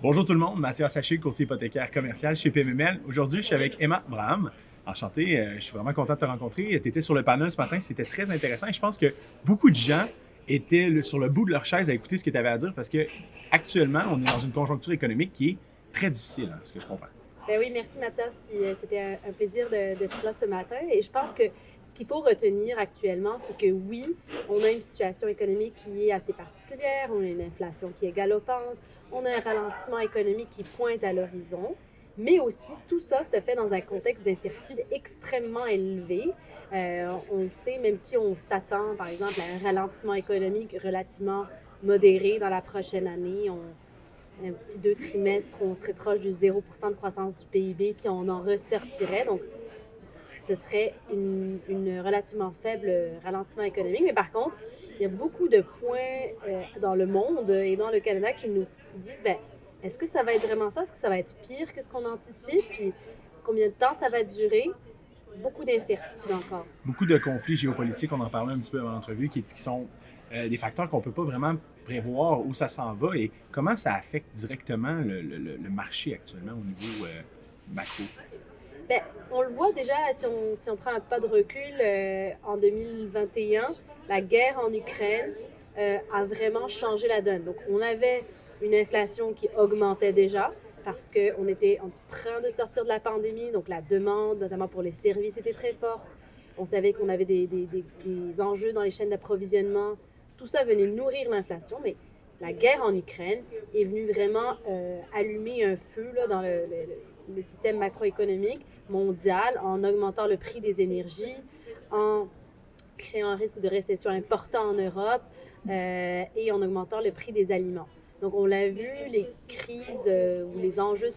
Bonjour tout le monde, Mathias Haché, courtier hypothécaire commercial chez PMML. Aujourd'hui, je suis avec Emma Braham. Enchanté, je suis vraiment content de te rencontrer. Tu étais sur le panel ce matin, c'était très intéressant et je pense que beaucoup de gens étaient sur le bout de leur chaise à écouter ce que tu avais à dire parce que actuellement, on est dans une conjoncture économique qui est très difficile, ce que je comprends. Ben oui, merci Mathias. Puis c'était un plaisir d'être là ce matin. Et je pense que ce qu'il faut retenir actuellement, c'est que oui, on a une situation économique qui est assez particulière, on a une inflation qui est galopante, on a un ralentissement économique qui pointe à l'horizon, mais aussi tout ça se fait dans un contexte d'incertitude extrêmement élevé. On le sait, même si on s'attend, par exemple, à un ralentissement économique relativement modéré dans la prochaine année, un petit 2 trimestres où on serait proche du 0% de croissance du PIB, puis on en ressortirait. Donc, ce serait une relativement faible ralentissement économique. Mais par contre, il y a beaucoup de points dans le monde et dans le Canada qui nous disent, ben, est-ce que ça va être vraiment ça? Est-ce que ça va être pire que ce qu'on anticipe? Puis combien de temps ça va durer? Beaucoup d'incertitudes encore. Beaucoup de conflits géopolitiques, on en parlait un petit peu avant l'entrevue, qui sont des facteurs qu'on ne peut pas vraiment prévoir où ça s'en va et comment ça affecte directement le marché actuellement au niveau macro. Bien, on le voit déjà si on prend un pas de recul en 2021, la guerre en Ukraine a vraiment changé la donne. Donc, on avait une inflation qui augmentait déjà parce qu'on était en train de sortir de la pandémie, donc la demande, notamment pour les services, était très forte. On savait qu'on avait des enjeux dans les chaînes d'approvisionnement. Tout ça venait nourrir l'inflation, mais la guerre en Ukraine est venue vraiment allumer un feu là, dans le système macroéconomique mondial en augmentant le prix des énergies, en créant un risque de récession important en Europe et en augmentant le prix des aliments. Donc, on l'a vu, les crises ou les enjeux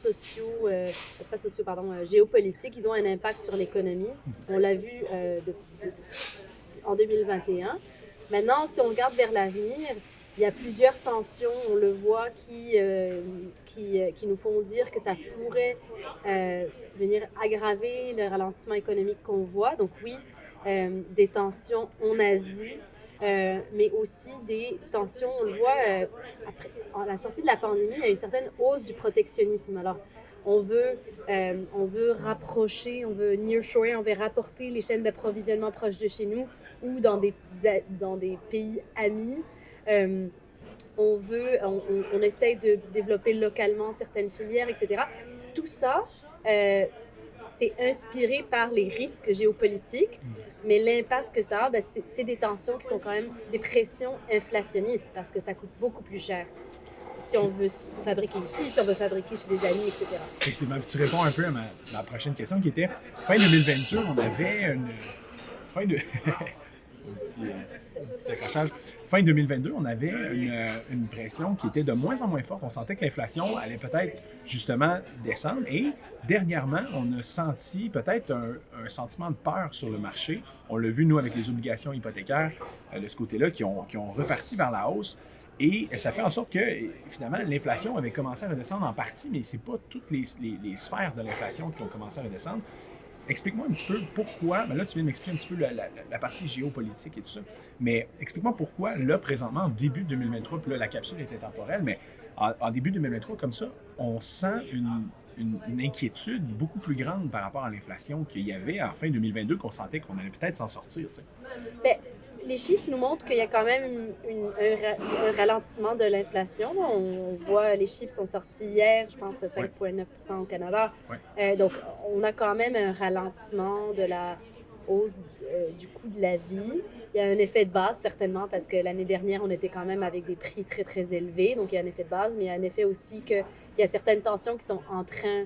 géopolitiques, ils ont un impact sur l'économie. On l'a vu en 2021. Maintenant, si on regarde vers l'avenir, il y a plusieurs tensions, on le voit, qui nous font dire que ça pourrait venir aggraver le ralentissement économique qu'on voit. Donc oui, des tensions en Asie, mais aussi des tensions, on le voit, après, à la sortie de la pandémie, il y a une certaine hausse du protectionnisme. Alors, on veut rapprocher, on veut nearshoring, on veut rapporter les chaînes d'approvisionnement proches de chez nous ou dans des pays amis. On essaye de développer localement certaines filières, etc. Tout ça, c'est inspiré par les risques géopolitiques, mais l'impact que ça a, ben, c'est des tensions qui sont quand même des pressions inflationnistes parce que ça coûte beaucoup plus cher si on veut fabriquer ici, si on veut fabriquer chez des amis, etc. Effectivement, puis tu réponds un peu à ma prochaine question qui était fin 2022, on avait une fin de petit accrochage. Fin 2022, on avait une pression qui était de moins en moins forte. On sentait que l'inflation allait peut-être justement descendre. Et dernièrement, on a senti peut-être un sentiment de peur sur le marché. On l'a vu, nous, avec les obligations hypothécaires de ce côté-là, qui ont reparti vers la hausse. Et ça fait en sorte que, finalement, l'inflation avait commencé à redescendre en partie, mais ce n'est pas toutes les sphères de l'inflation qui ont commencé à redescendre. Explique-moi un petit peu pourquoi, ben là tu viens de m'expliquer un petit peu la partie géopolitique et tout ça, mais explique-moi pourquoi, là, présentement, en début 2023, puis là, la capsule était temporelle, mais en début 2023, comme ça, on sent une inquiétude beaucoup plus grande par rapport à l'inflation qu'il y avait en fin 2022, qu'on sentait qu'on allait peut-être s'en sortir, tu sais. Bien, les chiffres nous montrent qu'il y a quand même un ralentissement de l'inflation. On voit, les chiffres sont sortis hier, je pense 5,9% au Canada. Ouais. Donc, on a quand même un ralentissement de la hausse du coût de la vie. Il y a un effet de base, certainement, parce que l'année dernière, on était quand même avec des prix très, très élevés. Donc, il y a un effet de base, mais il y a un effet aussi qu'il y a certaines tensions qui sont en train,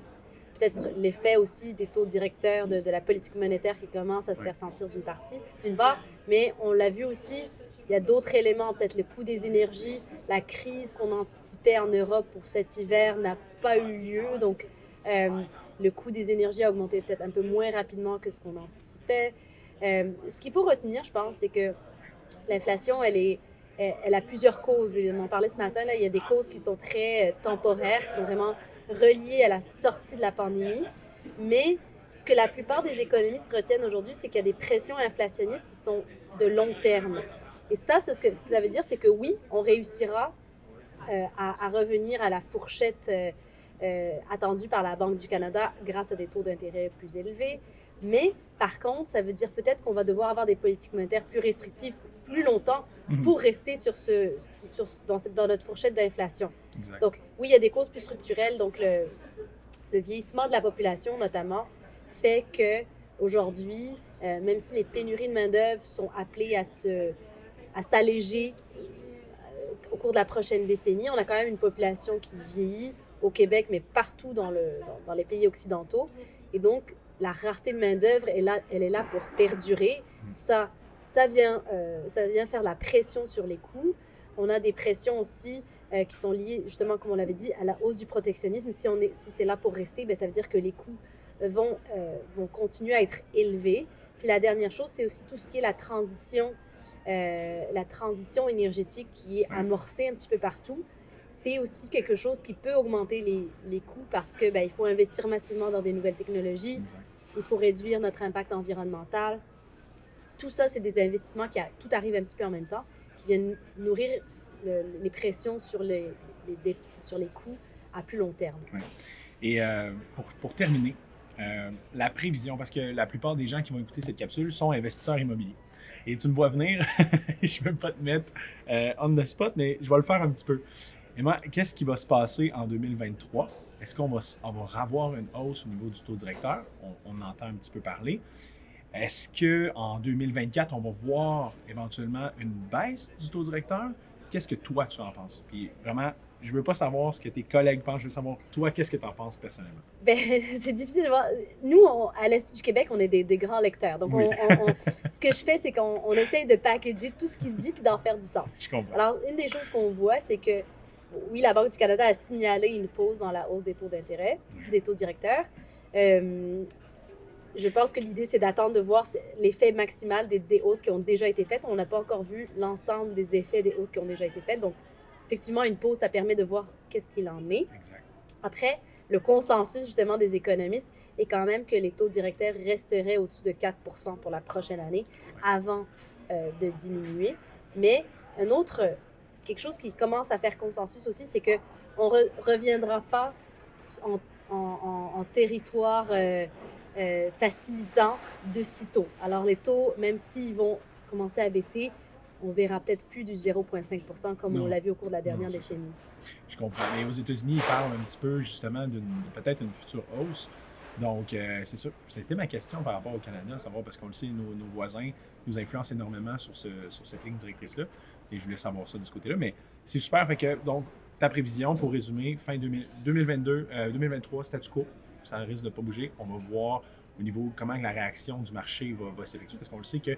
peut-être l'effet aussi des taux directeurs de la politique monétaire qui commence à se faire sentir d'une part, mais on l'a vu aussi, il y a d'autres éléments, peut-être le coût des énergies, la crise qu'on anticipait en Europe pour cet hiver n'a pas eu lieu, donc le coût des énergies a augmenté peut-être un peu moins rapidement que ce qu'on anticipait. Ce qu'il faut retenir, je pense, c'est que l'inflation, elle a plusieurs causes. On en parlait ce matin, là, il y a des causes qui sont très temporaires, qui sont vraiment reliées à la sortie de la pandémie. Mais ce que la plupart des économistes retiennent aujourd'hui, c'est qu'il y a des pressions inflationnistes qui sont de long terme. Et ça, ce que ça veut dire, c'est que oui, on réussira à revenir à la fourchette attendue par la Banque du Canada grâce à des taux d'intérêt plus élevés. Mais par contre, ça veut dire peut-être qu'on va devoir avoir des politiques monétaires plus restrictives plus longtemps pour rester dans notre fourchette d'inflation. Exact. Donc oui, il y a des causes plus structurelles. Donc le vieillissement de la population notamment fait que aujourd'hui, même si les pénuries de main-d'œuvre sont appelées à s'alléger au cours de la prochaine décennie, on a quand même une population qui vieillit au Québec, mais partout dans les pays occidentaux. Et donc, la rareté de main-d'œuvre, elle est là pour perdurer. Ça vient faire la pression sur les coûts. On a des pressions aussi qui sont liées, justement, comme on l'avait dit, à la hausse du protectionnisme. Si c'est là pour rester, bien, ça veut dire que les coûts vont continuer à être élevés. Puis la dernière chose, c'est aussi tout ce qui est la transition énergétique qui est amorcée un petit peu partout. C'est aussi quelque chose qui peut augmenter les coûts parce que il faut investir massivement dans des nouvelles technologies. Exact. Il faut réduire notre impact environnemental. Tout ça, c'est des investissements tout arrive un petit peu en même temps, qui viennent nourrir les pressions sur les coûts à plus long terme. Ouais. Et pour terminer, la prévision, parce que la plupart des gens qui vont écouter cette capsule sont investisseurs immobiliers. Et tu me vois venir, je ne veux pas te mettre on the spot, mais je vais le faire un petit peu. Emma, qu'est-ce qui va se passer en 2023? Est-ce qu'on va avoir une hausse au niveau du taux directeur? On entend un petit peu parler. Est-ce qu'en 2024, on va voir éventuellement une baisse du taux directeur? Qu'est-ce que toi, tu en penses? Puis vraiment, je ne veux pas savoir ce que tes collègues pensent, je veux savoir, toi, qu'est-ce que tu en penses personnellement? C'est difficile de voir. Nous, à l'Institut du Québec, on est des grands lecteurs. Donc, oui. Ce que je fais, c'est qu'on essaye de packager tout ce qui se dit puis d'en faire du sens. Je comprends. Alors, une des choses qu'on voit, c'est que, oui, la Banque du Canada a signalé une pause dans la hausse des taux d'intérêt, des taux directeurs. Je pense que l'idée, c'est d'attendre de voir l'effet maximal des hausses qui ont déjà été faites. On n'a pas encore vu l'ensemble des effets des hausses qui ont déjà été faites. Donc, effectivement, une pause, ça permet de voir qu'est-ce qu'il en est. Exact. Après, le consensus, justement, des économistes est quand même que les taux directeurs resteraient au-dessus de 4 % pour la prochaine année avant de diminuer. Mais quelque chose qui commence à faire consensus aussi, c'est qu'on ne reviendra pas en territoire facilitant de sitôt. Alors, les taux, même s'ils vont commencer à baisser, on verra peut-être plus du 0,5 % comme on l'a vu au cours de la dernière décennie. Je comprends. Mais aux États-Unis, ils parlent un petit peu justement peut-être une future hausse. Donc, c'est ça. C'était ma question par rapport au Canada, à savoir parce qu'on le sait, nos voisins nous influencent énormément sur cette ligne directrice-là. Et je voulais savoir ça de ce côté-là. Mais c'est super. Fait que, donc, ta prévision, pour résumer, fin 2023, statu quo, ça risque de ne pas bouger. On va voir au niveau comment la réaction du marché va s'effectuer. Parce qu'on le sait que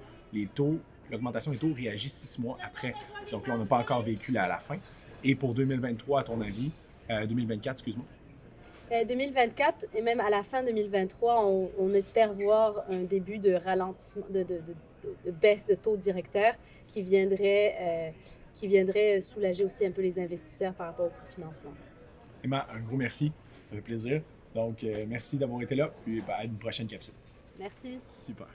l'augmentation des taux réagit 6 mois après. Donc là, on n'a pas encore vécu à la fin. Et pour 2023, à ton avis, 2024, excuse-moi. 2024 et même à la fin 2023, on espère voir un début de ralentissement, de baisse de taux directeur qui viendrait soulager aussi un peu les investisseurs par rapport au coût de financement. Emma, un gros merci. Ça fait plaisir. Donc, merci d'avoir été là. Puis à une prochaine capsule. Merci. Super.